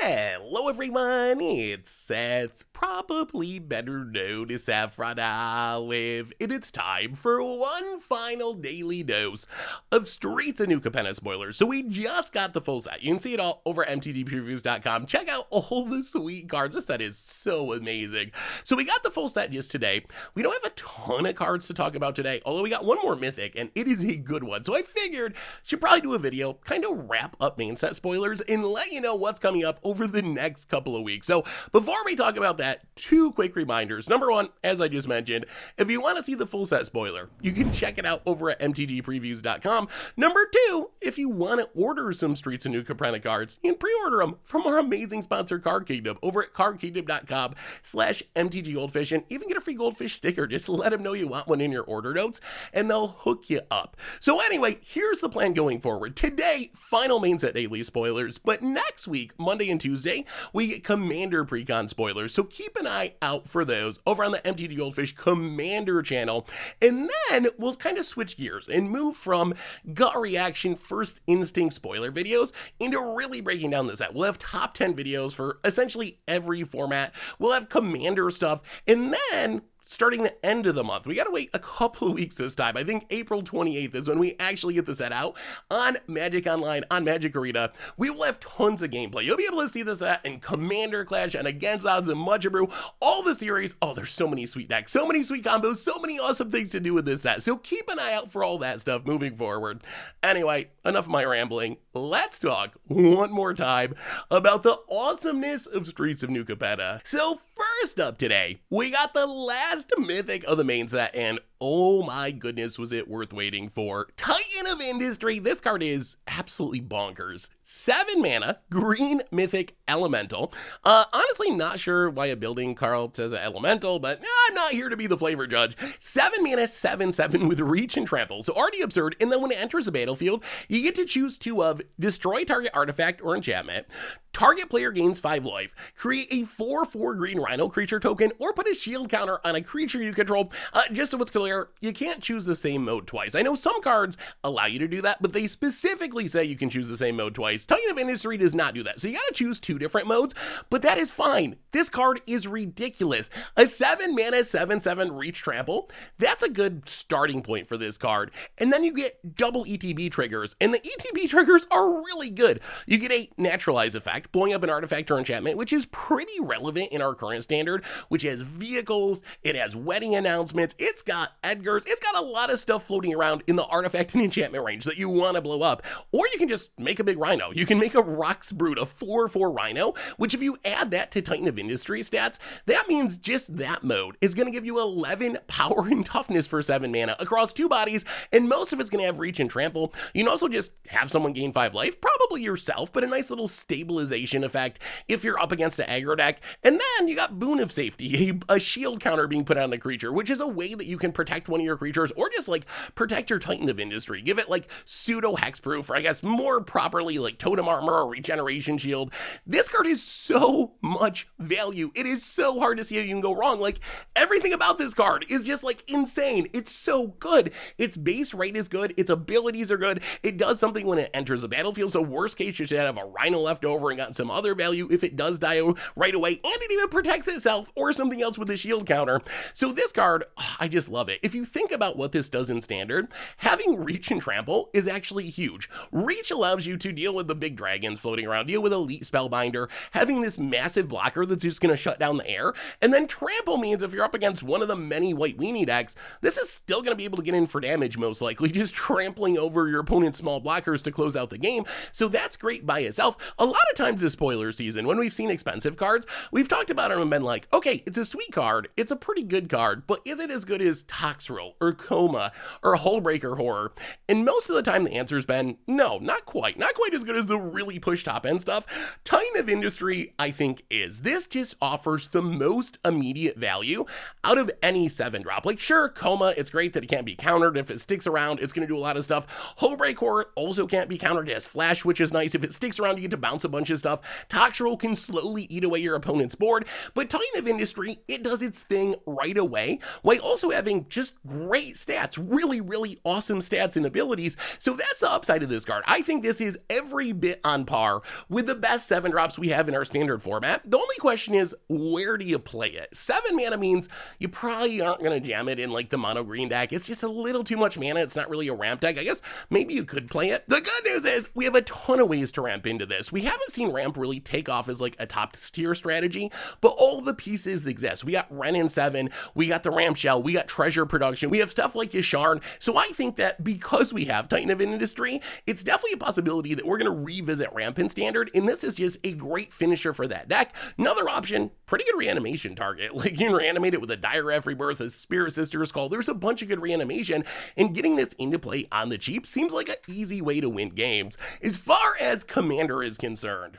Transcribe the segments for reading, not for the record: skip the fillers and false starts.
Hello everyone, it's Seth, probably better known as Saffron Olive, and it's time for one final daily dose of Streets of New Capenna spoilers. So we just got the full set. You can see it all over MTGpreviews.com. Check out all the sweet cards. This set is so amazing. So we got the full set just today. We don't have a ton of cards to talk about today, although we got one more Mythic, and it is a good one. So I figured should probably do a video, kind of wrap up main set spoilers, and let you know what's coming up over the next couple of weeks. So before we talk about that, two quick reminders. Number one, as I just mentioned, if you want to see the full set spoiler, you can check it out over at MTGpreviews.com. Number two, if you want to order some Streets of New Capenna cards, you can pre-order them from our amazing sponsor Card Kingdom over at cardkingdom.com/MTGGoldfish, and even get a free goldfish sticker. Just let them know you want one in your order notes and they'll hook you up. So anyway, here's the plan going forward. Today, final main set daily spoilers, but next week, Monday and Tuesday, we get Commander Precon spoilers, so keep an eye out for those over on the MTG Goldfish Commander channel. And then we'll kind of switch gears and move from gut reaction, first instinct spoiler videos into really breaking down the set. We'll have top 10 videos for essentially every format. We'll have Commander stuff, and then starting the end of the month, we gotta wait a couple of weeks this time. I think April 28th is when we actually get the set out on Magic Online, on Magic Arena. We will have tons of gameplay. You'll be able to see the set in Commander Clash and Against Odds and Much Brew, all the series. Oh, there's so many sweet decks, so many sweet combos, so many awesome things to do with this set. So keep an eye out for all that stuff moving forward. Anyway, enough of my rambling. Let's talk one more time about the awesomeness of Streets of New Capenna. So first up today, we got the last Mythic of the main set, and oh my goodness, was it worth waiting for. Titan of Industry. This card is absolutely bonkers. 7 mana, green Mythic Elemental. Honestly, not sure why a building card says an Elemental, but I'm not here to be the flavor judge. 7 mana, 7/7 with Reach and Trample, so already absurd. And then when it enters the battlefield, you get to choose two of destroy target artifact or enchantment, target player gains 5 life, create a 4/4 green Rhino creature token, or put a shield counter on a creature you control. Just so it's clear, you can't choose the same mode twice. I know some cards allow you to do that, but they specifically say you can choose the same mode twice. Titan of Industry does not do that, so you gotta choose 2 different modes, but that is fine. This card is ridiculous. A 7 mana, 7/7 Reach Trample, that's a good starting point for this card. And then you get double ETB triggers, and the ETB triggers are really good. You get a Naturalize effect, blowing up an artifact or enchantment, which is pretty relevant in our current standard, which has vehicles, it has wedding announcements, it's got Edgars, it's got a lot of stuff floating around in the artifact and enchantment range that you want to blow up. Or you can just make a big Rhino. You can make a Rox Brood, a 4/4 Rhino, which if you add that to Titan of Industry stats, that means just that mode is going to give you 11 power and toughness for 7 mana across 2 bodies, and most of it's going to have Reach and Trample. You can also just have someone gain 5 life, probably yourself, but a nice little stabilization effect if you're up against an aggro deck. And then you got Boon of Safety, a shield counter being put on the creature, which is a way that you can protect one of your creatures, or just like protect your Titan of Industry. Give it like pseudo hexproof, or I guess more properly like totem armor or regeneration shield. This card is so much value. It is so hard to see how you can go wrong. Like everything about this card is just like insane. It's so good. Its base rate is good. Its abilities are good. It does something when it enters the battlefield. So worst case, you should have a Rhino left over and got some other value if it does die right away. And it even protects itself or something else with a shield counter. So this card, I just love it. If you think about what this does in standard, having Reach and Trample is actually huge. Reach allows you to deal with the big dragons floating around, deal with Elite Spellbinder, having this massive blocker that's just going to shut down the air. And then Trample means if you're up against one of the many white weenie decks, this is still going to be able to get in for damage most likely, just trampling over your opponent's small blockers to close out the game. So that's great by itself. A lot of times this spoiler season, when we've seen expensive cards, we've talked about them and been like, okay, it's a sweet card, it's a pretty good card, but is it as good as Toxrill or Coma or Hullbreaker Horror? And most of the time the answer's been no, not quite as good as the really push top end stuff. Titan of Industry, I think, is. This just offers the most immediate value out of any 7-drop. Like sure, Coma, it's great that it can't be countered. If it sticks around, it's going to do a lot of stuff. Hullbreaker Horror also can't be countered. It has Flash, which is nice. If it sticks around, you get to bounce a bunch of stuff. Toxrill can slowly eat away your opponent's board, but Titan of Industry, it does its thing right away, while also having just great stats, really, really awesome stats and abilities. So that's the upside of this card. I think this is every bit on par with the best 7 drops we have in our standard format. The only question is, where do you play it? 7 mana means you probably aren't going to jam it in like the mono green deck. It's just a little too much mana. It's not really a ramp deck. I guess maybe you could play it. The good news is we have a ton of ways to ramp into this. We haven't seen ramp really take off as like a top tier strategy, but all the pieces exist. We got Ren in 7, we got the ramp shell, we got treasure production, we have stuff like Yasharn. So I think that because we have Titan of Industry, it's definitely a possibility that we're going to revisit ramp in standard, and this is just a great finisher for that deck. Another option, pretty good reanimation target. Like, you can reanimate it with a Dire Every Birth, a Spirit Sister's Call. There's a bunch of good reanimation, and getting this into play on the cheap seems like an easy way to win games. As far as Commander is concerned,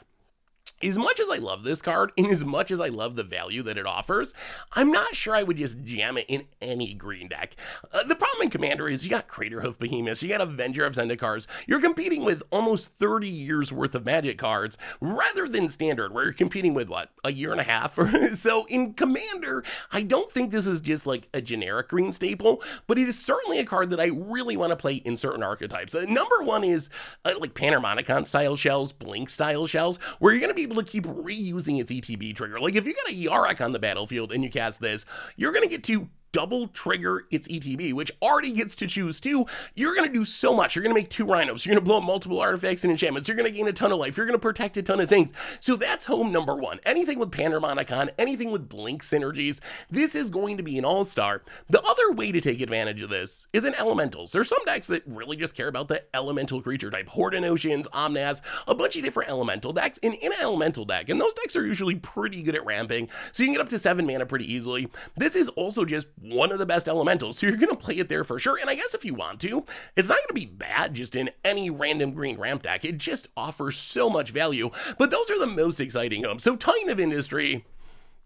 as much as I love this card, and as much as I love the value that it offers, I'm not sure I would just jam it in any green deck. The problem in Commander is you got Craterhoof Behemoths, you got Avenger of Zendikars, you're competing with almost 30 years worth of Magic cards, rather than Standard, where you're competing with, what, a year and a half? So in Commander, I don't think this is just like a generic green staple, but it is certainly a card that I really want to play in certain archetypes. Number one is like Panharmonicon style shells, Blink style shells, where you're going to be able to keep reusing its ETB trigger. Like, if you got a Yarok on the battlefield and you cast this, you're going to get to double trigger its ETB, which already gets to choose 2. You're going to do so much. You're going to make 2 rhinos. You're going to blow up multiple artifacts and enchantments. You're going to gain a ton of life. You're going to protect a ton of things. So that's home number 1. Anything with Panharmonicon, anything with Blink synergies, this is going to be an all-star. The other way to take advantage of this is in elementals. There's some decks that really just care about the elemental creature type. Horden Oceans, Omnas, a bunch of different elemental decks. And in an elemental deck, and those decks are usually pretty good at ramping, so you can get up to 7 mana pretty easily. This is also just one of the best elementals, so you're going to play it there for sure. And I guess if you want to, it's not going to be bad just in any random green ramp deck. It just offers so much value. But those are the most exciting homes. So Titan of Industry,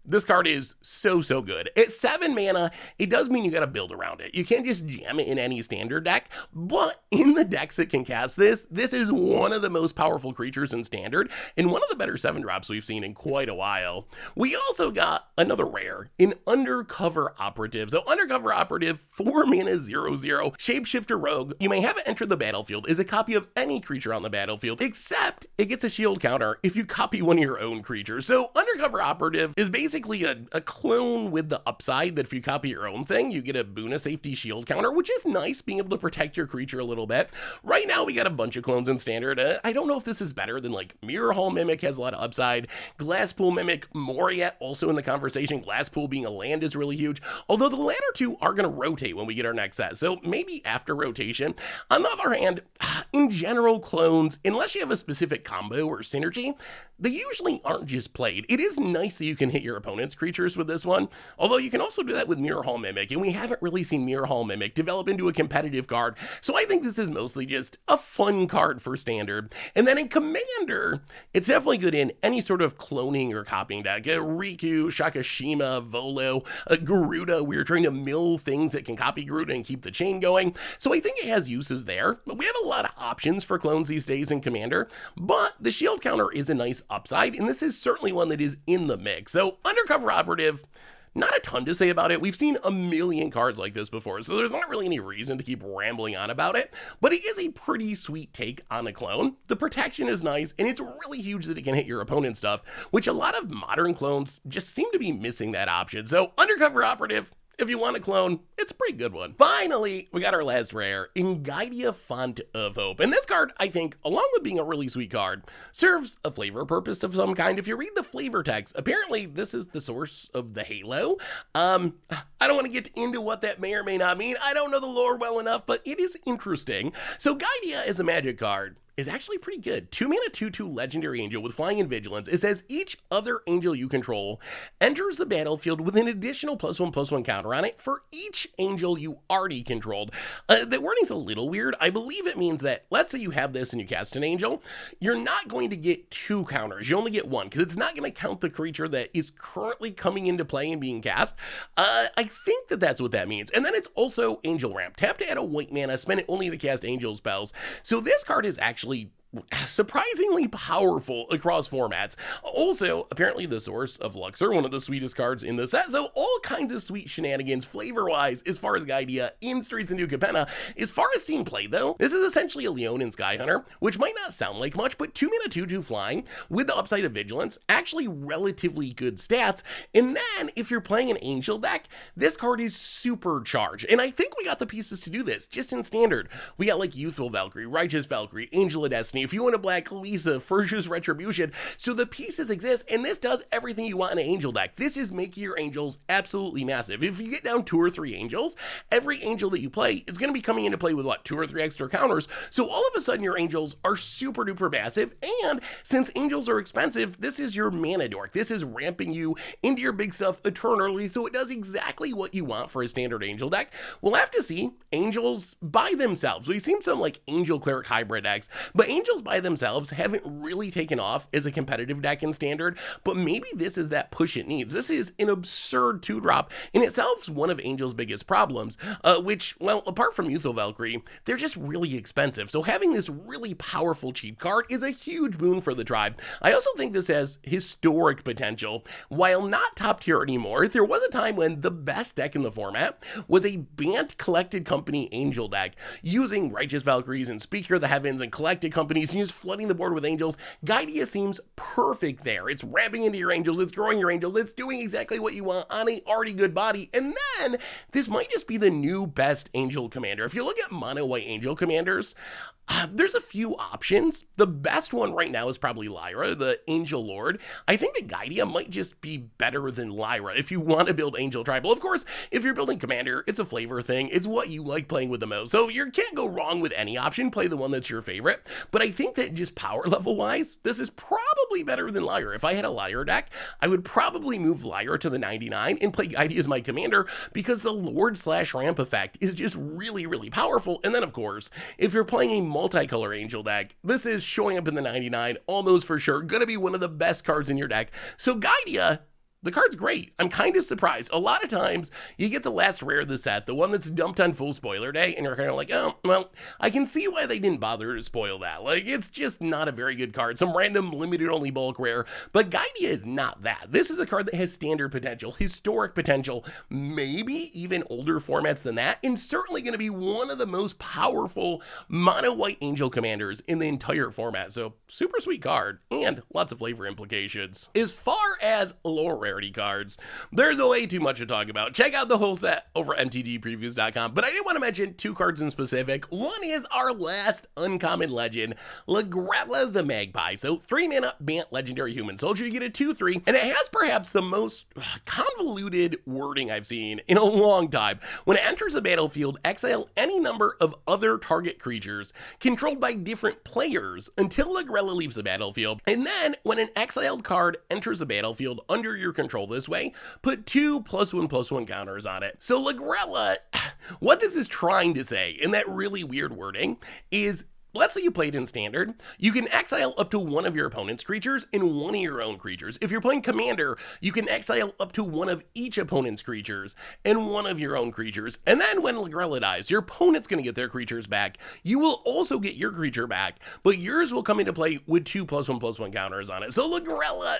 this card is so good. At 7 mana, it does mean you gotta build around it. You can't just jam it in any standard deck, but in the decks that can cast this, this is one of the most powerful creatures in standard, and one of the better 7 drops we've seen in quite a while. We also got another rare, an Undercover Operative. So Undercover Operative, 4 mana 0/0, Shapeshifter Rogue. You may have it enter the battlefield as a copy of any creature on the battlefield, except it gets a shield counter if you copy one of your own creatures. So Undercover Operative is basically a clone with the upside that if you copy your own thing, you get a boon of safety shield counter, which is nice, being able to protect your creature a little bit. Right now, we got a bunch of clones in standard. I don't know if this is better than like Mirror Hall Mimic has a lot of upside. Glasspool Mimic, Moriat also in the conversation. Glasspool being a land is really huge, although the latter 2 are going to rotate when we get our next set, so maybe after rotation. On the other hand, in general, clones, unless you have a specific combo or synergy, they usually aren't just played. It is nice that you can hit your opponent's creatures with this one, although you can also do that with Mirror Hall Mimic, and we haven't really seen Mirror Hall Mimic develop into a competitive card, so I think this is mostly just a fun card for standard. And then in Commander, it's definitely good in any sort of cloning or copying deck. Riku, Shakashima, Volo, Garuda, we're trying to mill things that can copy Garuda and keep the chain going, so I think it has uses there. But we have a lot of options for clones these days in Commander, but the shield counter is a nice upside, and this is certainly one that is in the mix. So Undercover Operative, not a ton to say about it. We've seen a million cards like this before, so there's not really any reason to keep rambling on about it, but it is a pretty sweet take on a clone. The protection is nice, and it's really huge that it can hit your opponent's stuff, which a lot of modern clones just seem to be missing that option. So Undercover Operative, if you want a clone, it's a pretty good one. Finally, we got our last rare, Giada, Font of Hope. And this card, I think, along with being a really sweet card, serves a flavor purpose of some kind. If you read the flavor text, apparently this is the source of the Halo. I don't want to get into what that may or may not mean. I don't know the lore well enough, but it is interesting. So Giada is a magic card. Is actually pretty good. 2 mana 2/2 legendary angel with flying and vigilance. It says each other angel you control enters the battlefield with an additional +1/+1 counter on it for each angel you already controlled. The wording's a little weird. I believe it means that, let's say you have this and you cast an angel, you're not going to get 2 counters. You only get 1, because it's not going to count the creature that is currently coming into play and being cast. I think that that's what that means. And then it's also angel ramp. Tap to add a white mana, spend it only to cast angel spells. So this card is actually surprisingly powerful across formats. Also, apparently the source of Luxor, one of the sweetest cards in the set, so all kinds of sweet shenanigans flavor-wise as far as Giada in Streets and New Capenna. As far as scene play though, this is essentially a Leone and Sky Hunter, which might not sound like much, but 2-mana 2/2 flying with the upside of Vigilance, actually relatively good stats. And then if you're playing an Angel deck, this card is supercharged. And I think we got the pieces to do this just in Standard. We got like Youthful Valkyrie, Righteous Valkyrie, Angel of Destiny, if you want a black, Lisa, Furtious Retribution. So the pieces exist, and this does everything you want in an Angel deck. This is making your Angels absolutely massive. If you get down 2 or 3 Angels, every Angel that you play is going to be coming into play with what, 2 or 3 extra counters. So all of a sudden your Angels are super duper massive, and since Angels are expensive, this is your mana dork. This is ramping you into your big stuff eternally, so it does exactly what you want for a standard Angel deck. We'll have to see. Angels by themselves, we've seen some like Angel Cleric hybrid decks, but Angels by themselves haven't really taken off as a competitive deck in Standard, but maybe this is that push it needs. This is an absurd 2-drop in itself, one of Angel's biggest problems, which, well, apart from Youthful Valkyrie, they're just really expensive, so having this really powerful cheap card is a huge boon for the tribe. I also think this has historic potential. While not top tier anymore, there was a time when the best deck in the format was a Bant Collected Company Angel deck, using Righteous Valkyries and Speaker of the Heavens and Collected Companies, and just flooding the board with Angels. Giada seems perfect there. It's ramping into your Angels, it's growing your Angels, it's doing exactly what you want on a already good body, and then this might just be the new best Angel commander. If you look at mono white Angel commanders, there's a few options. The best one right now is probably Lyra, the Angel Lord. I think that Giada might just be better than Lyra if you want to build Angel Tribal. Of course, if you're building Commander, it's a flavor thing. It's what you like playing with the most. So you can't go wrong with any option. Play the one that's your favorite. But I think that just power level wise, this is probably better than Lyra. If I had a Lyra deck, I would probably move Lyra to the 99 and play Giada as my commander, because the Lord / ramp effect is just really, really powerful. And then of course, if you're playing a multicolor Angel deck, this is showing up in the 99 almost for sure, gonna be one of the best cards in your deck. So Giada, the card's great. I'm kind of surprised. A lot of times you get the last rare of the set, the one that's dumped on full spoiler day, and you're kind of like, oh, well, I can see why they didn't bother to spoil that. Like, it's just not a very good card. Some random limited only bulk rare, but Giada is not that. This is a card that has standard potential, historic potential, maybe even older formats than that, and certainly going to be one of the most powerful mono white Angel commanders in the entire format. So super sweet card and lots of flavor implications. As far as lower rarity cards, there's way too much to talk about. Check out the whole set over at MTGpreviews.com, but I did want to mention 2 cards in specific. One is our last uncommon legend, Lagrella the Magpie. So 3-mana Bant Legendary Human Soldier, you get a 2/3, and it has perhaps the most convoluted wording I've seen in a long time. When it enters the battlefield, exile any number of other target creatures controlled by different players until Lagrella leaves the battlefield, and then when an exiled card enters the battlefield under your control this way, put 2 +1/+1 counters on it. So Lagrella, what this is trying to say in that really weird wording is, let's say you played in Standard, you can exile up to one of your opponent's creatures and one of your own creatures. If you're playing Commander, you can exile up to one of each opponent's creatures and one of your own creatures. And then when Lagrella dies, your opponent's going to get their creatures back. You will also get your creature back, but yours will come into play with 2 +1/+1 counters on it. So Lagrella,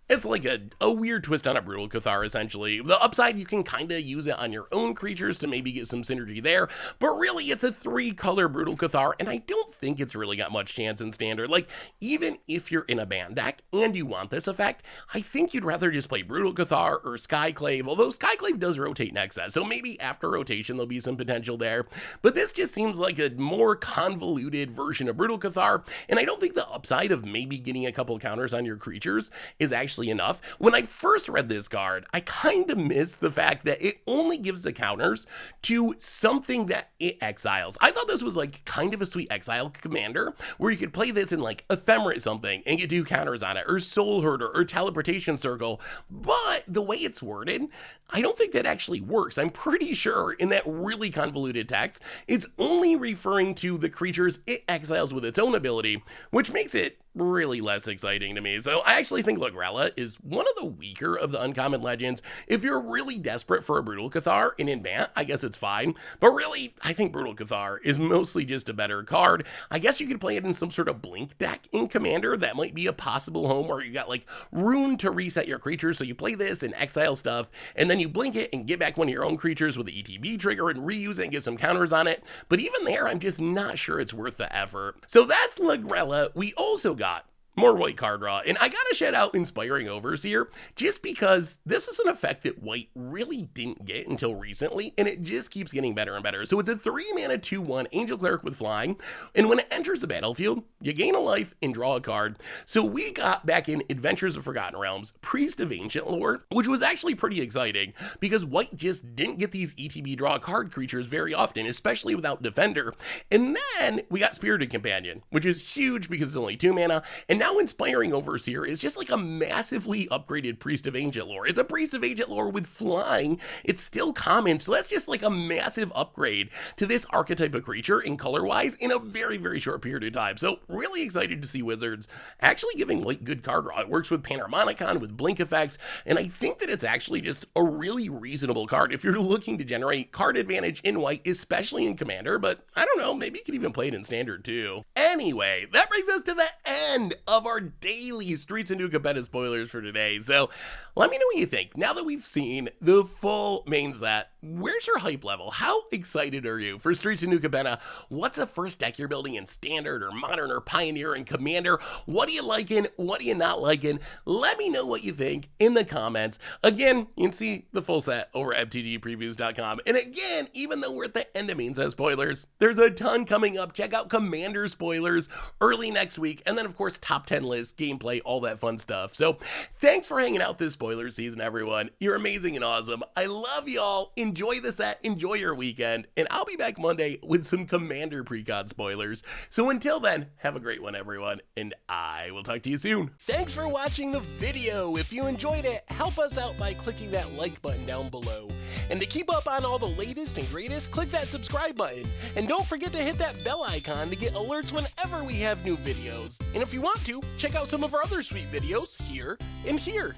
it's like a weird twist on a Brutal Cathar, essentially. The upside, you can kind of use it on your own creatures to maybe get some synergy there, but really it's a 3-color Brutal Cathar, and I don't think it's really got much chance in Standard. Like, even if you're in a band deck and you want this effect, I think you'd rather just play Brutal Cathar or Skyclave, although Skyclave does rotate next set, so maybe after rotation there'll be some potential there. But this just seems like a more convoluted version of Brutal Cathar, and I don't think the upside of maybe getting a couple counters on your creatures is actually enough. When I first read this card, I kind of missed the fact that it only gives the counters to something that it exiles. I thought this was like kind of a sweet exile commander where you could play this in like Ephemerate something and get 2 counters on it, or Soul Herder or Teleportation Circle, but the way it's worded, I don't think that actually works. I'm pretty sure in that really convoluted text, it's only referring to the creatures it exiles with its own ability, which makes it really less exciting to me. So I actually think Lagrella is one of the weaker of the uncommon legends. If you're really desperate for a Brutal Cathar in Advant, I guess it's fine. But really, I think Brutal Cathar is mostly just a better card. I guess you could play it in some sort of blink deck in Commander. That might be a possible home where you got like Rune to reset your creatures. So you play this and exile stuff, and then you blink it and get back one of your own creatures with the ETB trigger and reuse it and get some counters on it. But even there, I'm just not sure it's worth the effort. So that's Lagrella. We also got more white card draw, and I gotta shout out Inspiring Overseer, just because this is an effect that white really didn't get until recently, and it just keeps getting better and better. So it's a 3-mana 2/1 Angel Cleric with flying, and when it enters the battlefield, you gain a life and draw a card. So we got back in Adventures of Forgotten Realms, Priest of Ancient Lore, which was actually pretty exciting, because white just didn't get these ETB draw card creatures very often, especially without Defender. And then we got Spirited Companion, which is huge because it's only 2 mana, and now Inspiring Overseer is just like a massively upgraded Priest of Ancient Lore. It's a Priest of Ancient Lore with flying. It's still common, so that's just like a massive upgrade to this archetype of creature in color-wise in a very, very short period of time. So really excited to see Wizards actually giving white good card draw. It works with Panharmonicon, with blink effects, and I think that it's actually just a really reasonable card if you're looking to generate card advantage in white, especially in Commander, but I don't know, maybe you could even play it in Standard too. Anyway, that brings us to the end of our daily Streets of New Capenna spoilers for today. So let me know what you think. Now that we've seen the full main set, where's your hype level? How excited are you for Streets of New Capenna? What's the first deck you're building in Standard or Modern or Pioneer and Commander? What are you liking? What are you not liking? Let me know what you think in the comments. Again, you can see the full set over at MTGPreviews.com. And again, even though we're at the end of main set spoilers, there's a ton coming up. Check out Commander spoilers early next week. And then, of course, top 10 list, gameplay, all that fun stuff. So thanks for hanging out this spoiler season, everyone. You're amazing and awesome. I love y'all. Enjoy the set, enjoy your weekend, and I'll be back Monday with some Commander precon spoilers. So until then, have a great one, everyone, and I will talk to you soon. Thanks for watching the video. If you enjoyed it, help us out by clicking that like button down below. And to keep up on all the latest and greatest, click that subscribe button. And don't forget to hit that bell icon to get alerts whenever we have new videos. And if you want to, check out some of our other sweet videos here and here.